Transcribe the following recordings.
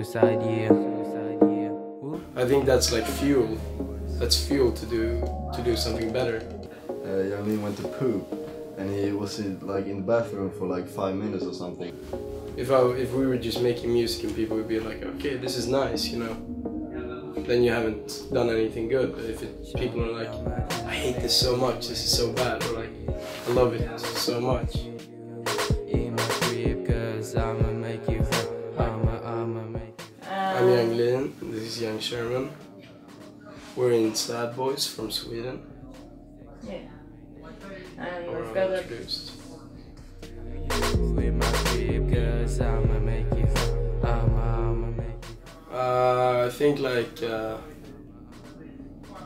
suicide, yeah. I think that's like fuel. That's fuel to do something better. Young went to poop, and he was like in the bathroom for like 5 minutes or something. If we were just making music and people would be like, okay, this is nice, you know, then you haven't done anything good. But if people are like, I hate this so much, this is so bad, or like, I love it so much. I'm young Lin, this is young Sherman. We're in Sad Boys from Sweden. Yeah. And Or we've got a introduced. I think like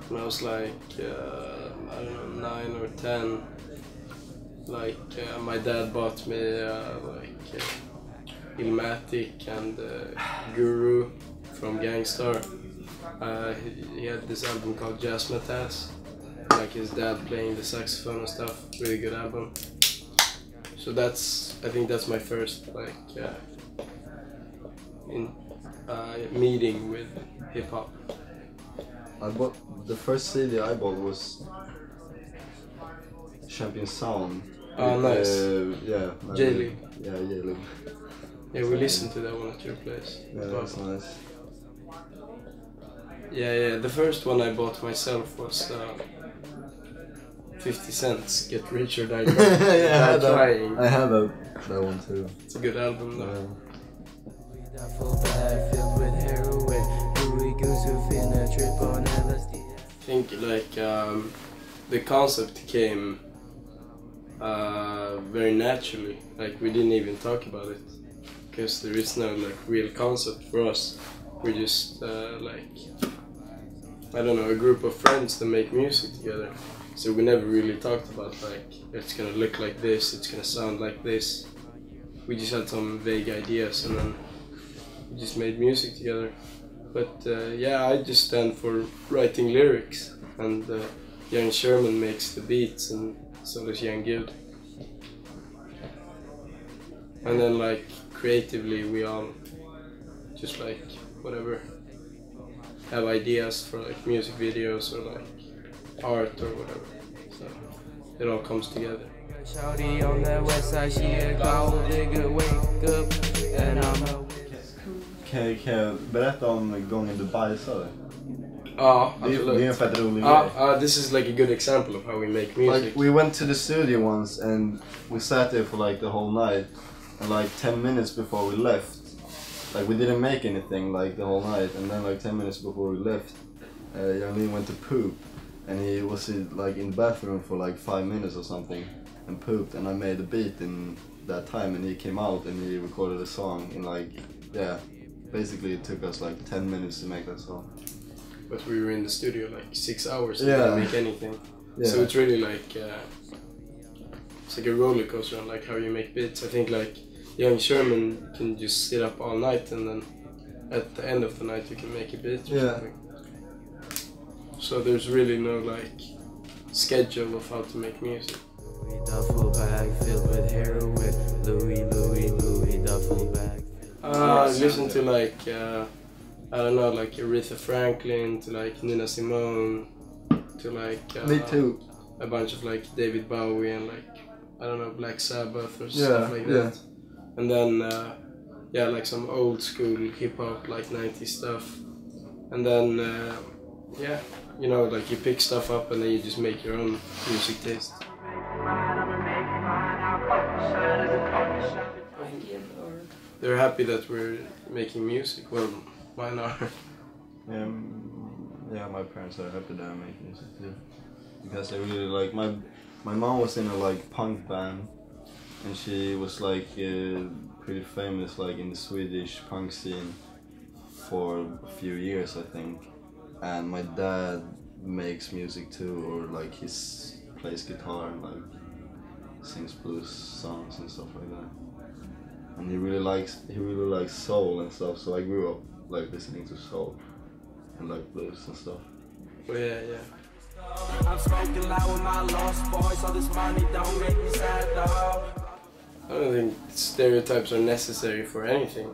when I was like I don't know, 9 or 10, like my dad bought me like Illmatic and Guru from Gangstar. He had this album called Jazz Matas, like his dad playing the saxophone and stuff. Really good album. So I think that's my first like meeting with hip hop. I bought the first CD I bought was Champion Sound. Oh, nice. Yeah. J-League. Yeah, J-League. Yeah, we listened to that one at your place. Yeah, that's nice. Yeah. The first one I bought myself was 50 Cent's Get Rich or Die Trying. I have that one too. It's a good album though. I think like the concept came very naturally. Like we didn't even talk about it because there is no like real concept for us. We're just like, I don't know, a group of friends that make music together. So we never really talked about like, it's gonna look like this, it's gonna sound like this. We just had some vague ideas and then we just made music together. But yeah, I just stand for writing lyrics, and young Sherman makes the beats, and so does young Gud. And then like creatively we all just like whatever have ideas for like music videos or like art or whatever, so it all comes together. Kan jag berätta om gången du bajsade? Ja, Det är en fett rolig grej. This is like a good example of how we make music. Like we went to the studio once and we sat there for like the whole night, and like 10 minutes before we left, like we didn't make anything like the whole night, and then like 10 minutes before we left, Young went to poop, and he was like in the bathroom for like 5 minutes or something and pooped, and I made a beat in that time, and he came out and he recorded a song in like, yeah, basically it took us like 10 minutes to make that song. But we were in the studio like 6 hours and yeah. didn't make anything. Yeah. So it's really like, it's like a roller coaster on like how you make beats. I think like young Sherman can just sit up all night, and then at the end of the night you can make a beat or something. So there's really no like schedule of how to make music. I listen to like I don't know, like Aretha Franklin, to like Nina Simone, to like me too, a bunch of like David Bowie and like I don't know, Black Sabbath or stuff like that. And then yeah, like some old school hip hop, like 90s stuff. And then yeah, you know, like you pick stuff up and then you just make your own music taste. They're happy that we're making music. Well, mine are. Yeah, my parents are happy that I make music too, because they really like my mom was in a like punk band, and she was like pretty famous like in the Swedish punk scene for a few years, I think. And my dad makes music too, or like he plays guitar and like sings blues songs and stuff like that. And he really likes soul and stuff, so I grew up like listening to soul and like blues and stuff. Oh yeah. I'm smoking loud with my lost boys, all this money don't make me sad, dog. I don't think stereotypes are necessary for anything.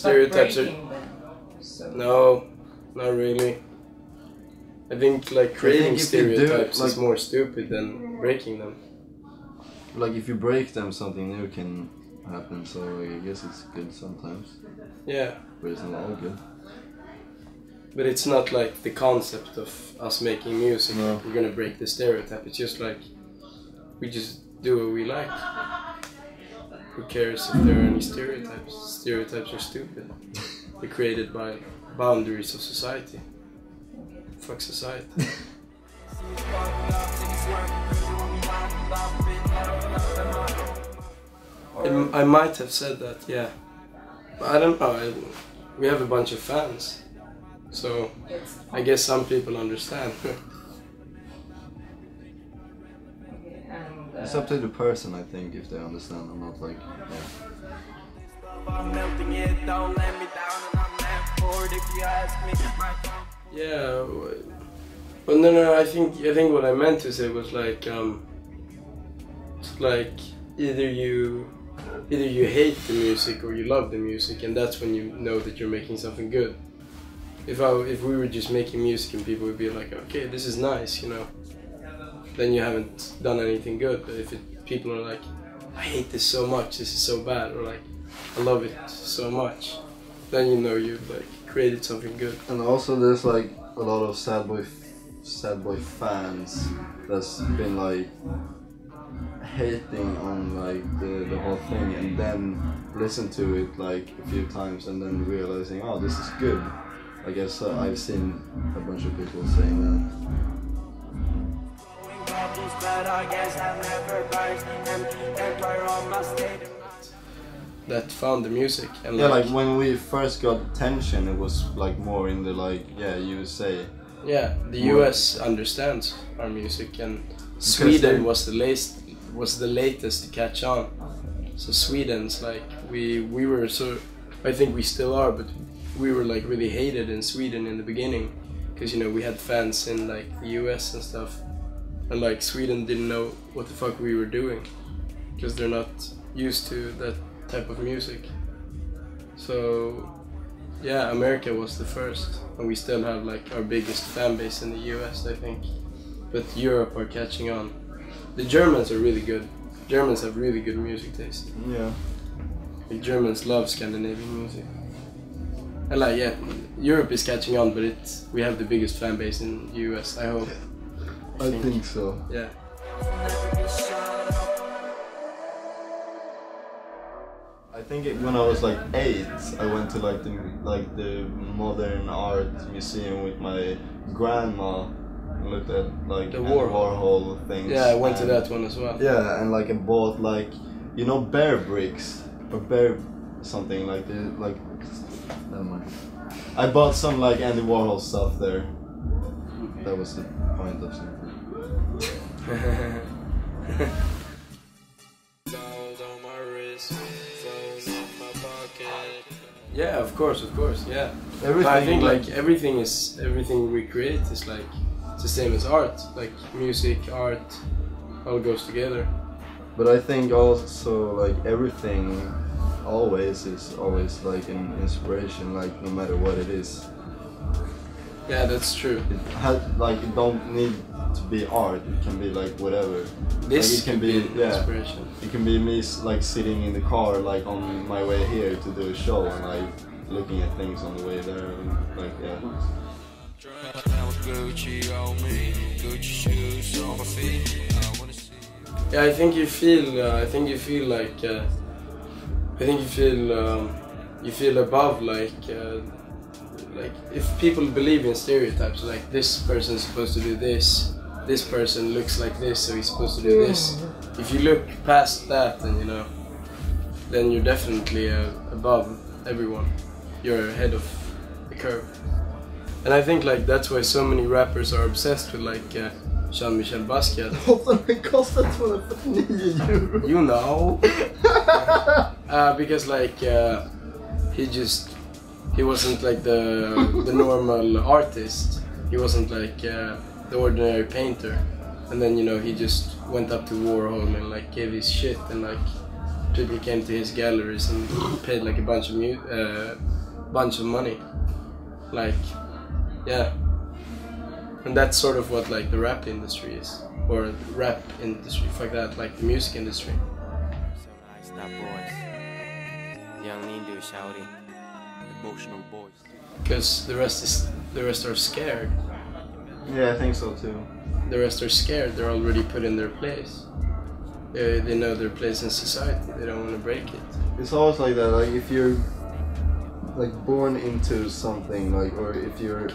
stereotypes are... breaking them. So No, not really. I think like creating if you do, stereotypes like- is more stupid than breaking them. Like if you break them, something new can happen. So I guess it's good sometimes, Yeah, but it's not all good. but it's not like the concept of us making music. No. We're gonna break the stereotype. It's just like we just do what we like. Who cares if there are any stereotypes? Stereotypes are stupid. They're created by boundaries of society. Fuck society. I might have said that, yeah. But I don't know. We have a bunch of fans, so I guess some people understand. and It's up to the person, I think, if they understand or not. Like, yeah. I'm melting it, don't let me down, and I'm left for it if you ask me. Yeah, but no. I think what I meant to say was like, it's like either you hate the music or you love the music, and that's when you know that you're making something good. If we were just making music and people would be like, okay, this is nice, you know, then you haven't done anything good. But if people are like, I hate this so much, this is so bad, or like, I love it so much, then you know you've like created something good. And also, there's like a lot of sad boy fans that's been like hating on like the whole thing, and then listen to it like a few times, and then realizing, oh, this is good. I guess I've seen a bunch of people saying that. That found the music and Yeah, like when we first got attention, it was like more in the like, yeah, USA. yeah, the More- US understands our music, and Sweden was the latest to catch on. So Sweden's like we were so, I think we still are, but we were like really hated in Sweden in the beginning, because you know we had fans in like the US and stuff, and like Sweden didn't know what the fuck we were doing, because they're not used to that type of music. So yeah, America was the first, and we still have like our biggest fan base in the US, I think. But Europe are catching on. The Germans are really good. Germans have really good music taste. Yeah. Like, Germans love Scandinavian music. And like, yeah, Europe is catching on, but we have the biggest fan base in the US, I hope. I think so. Yeah. I think when I was like 8, I went to like the modern art museum with my grandma and looked at like The Andy Warhol. Warhol things. Yeah, I went to and- that one as well. Yeah, and like I bought like, you know, bear bricks or bear something like the like. Never mind. I bought some like Andy Warhol stuff there. That was the point of something. Yeah, of course, yeah. Everything, I think like everything we create is like it's the same as art. Like music, art, all goes together. But I think also like everything always is always like an inspiration, like no matter what it is. Yeah, that's true. It has like it don't need to be art. It can be like whatever. This like, it can be an inspiration. It can be me like sitting in the car like on my way here to do a show and like looking at things on the way there and like yeah. Yeah, I think you feel like you feel above like if people believe in stereotypes, like this person is supposed to do this person looks like this, so he's supposed to do this. If you look past that, then you're definitely above everyone. You're ahead of the curve. And I think like that's why so many rappers are obsessed with like Jean-Michel Basquiat. Den kostar 249 euro. You know. Because like he wasn't like the normal artist. He wasn't like the ordinary painter. And then he just went up to Warhol and like gave his shit, and like people came to his galleries and paid like a bunch of bunch of money. Like, yeah. And that's sort of what like the rap industry is, or rap industry, fuck that, like the music industry. Because the rest are scared. Yeah, I think so too. The rest are scared. They're already put in their place. They know their place in society. They don't want to break it. It's always like that. Like if you're like born into something, like, or if you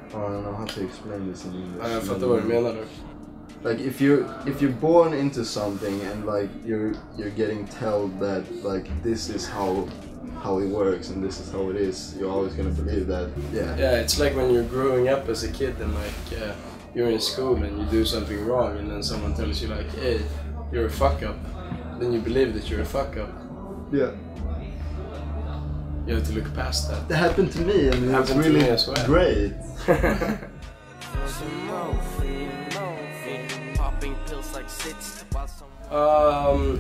I don't know how to explain this in English. Jag fattar vad du menar dock. Like if you're born into something and like you're getting told that like this is how it works and this is how it is, you're always gonna believe that. Yeah, it's like when you're growing up as a kid and like you're in school and you do something wrong and then someone tells you like, hey, you're a fuck up. Then you believe that you're a fuck up. Yeah. You have to look past that. That happened to me and it was really as well. great.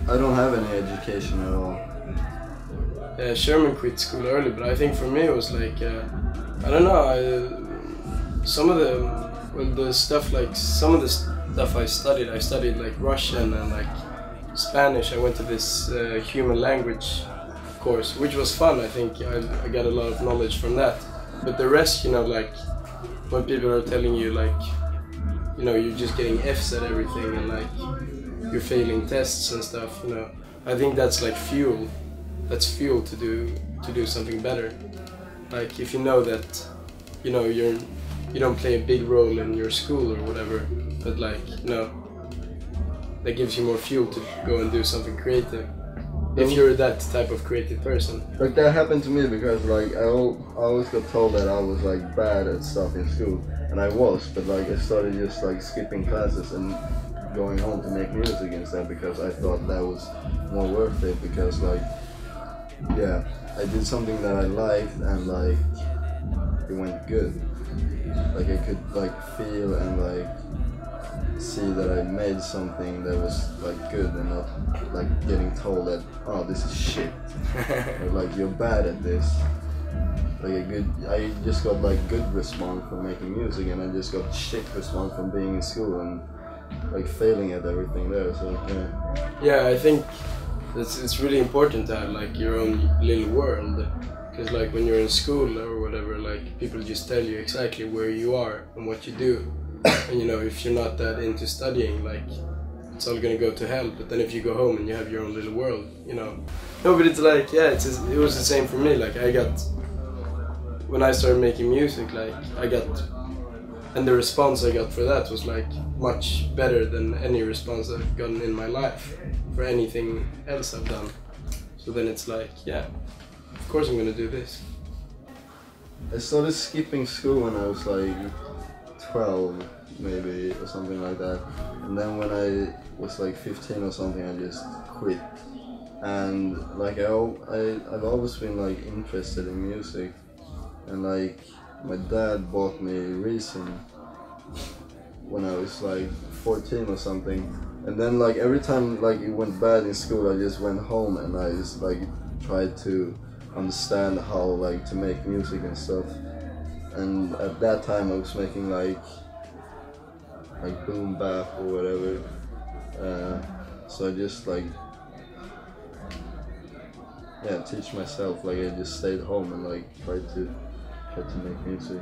I don't have any education at all. Sherman quit school early, but I think for me it was like, I don't know, some of the stuff I studied like Russian and like Spanish. I went to this human language course, which was fun. I think I got a lot of knowledge from that. But the rest, you know, like when people are telling you like, you know, you're just getting F's at everything and like you're failing tests and stuff, you know, I think that's like fuel. That's fuel to do something better. Like if you know that, you know, you don't play a big role in your school or whatever, but like, you know, that gives you more fuel to go and do something creative. If you're that type of creative person. Like that happened to me because like I always got told that I was like bad at stuff in school, and I was, but like I started just like skipping classes and going home to make music instead because I thought that was more worth it, because like, yeah, I did something that I liked and like it went good. Like I could like feel and like see that I made something that was like good and not like getting told that, oh, this is shit, or like you're bad at this. Like I just got like good response from making music, and I just got shit response from being in school and like failing at everything there. So yeah. Yeah, I think it's really important to have like your own little world, because like when you're in school or whatever, like people just tell you exactly where you are and what you do. And you know, if you're not that into studying, like it's all gonna go to hell. But then if you go home and you have your own little world, you know. No, but it's like, yeah, it was the same for me. Like when I started making music, like and the response I got for that was like much better than any response I've gotten in my life for anything else I've done. So then it's like, yeah, of course I'm gonna do this. I started skipping school when I was like 12 maybe, or something like that, and then when I was like 15 or something I just quit. And like I've always been like interested in music, and like my dad bought me Reason when I was like 14 or something, and then like every time like it went bad in school I just went home and I just like tried to understand how like to make music and stuff. And at that time I was making like boom bap or whatever, so I just like, yeah, teach myself. Like I just stayed home and like tried to make music.